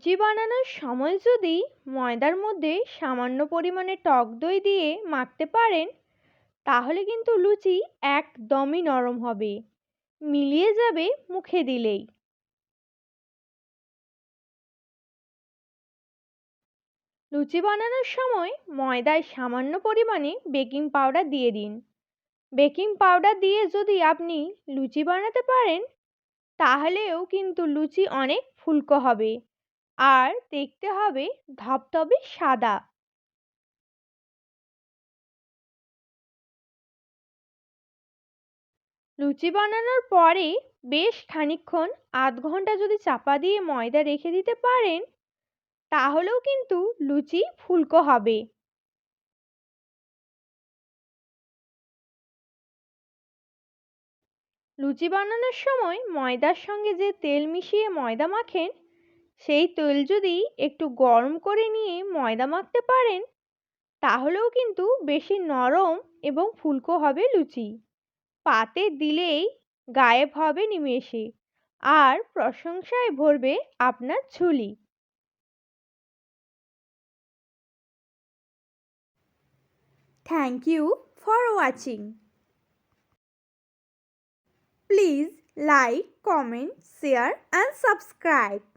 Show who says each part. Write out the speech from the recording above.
Speaker 1: লুচি বানানোর সময় যদি ময়দার মধ্যে সামান্য পরিমাণে টক দই দিয়ে মাখতে পারেন, তাহলে কিন্তু লুচি একদমই নরম হবে, মিলিয়ে যাবে মুখে দিলেই। লুচি বানানোর সময় ময়দায় সামান্য পরিমাণে বেকিং পাউডার দিয়ে দিন। বেকিং পাউডার দিয়ে যদি আপনি লুচি বানাতে পারেন, তাহলেও কিন্তু লুচি অনেক ফুলকো হবে আর দেখতে হবে ধবধবে সাদা। লুচি বানানোর পরে বেশ খানিকক্ষণ আধ ঘন্টা যদি চাপা দিয়ে ময়দা রেখে দিতে পারেন, তাহলেও কিন্তু লুচি ফুলকো হবে। লুচি বানানোর সময় ময়দার সঙ্গে যে তেল মিশিয়ে ময়দা মাখেন, সেই তেল যদি একটু গরম করে নিয়ে ময়দা মাখতে পারেন, তাহলেও কিন্তু বেশি নরম এবং ফুলকো হবে লুচি। পাতে দিলেই গায়েব হবে নিমেষে, আর প্রশংসায় ভরবে আপনার ঝুলি। Thank you for watching. Please like, comment, share and subscribe.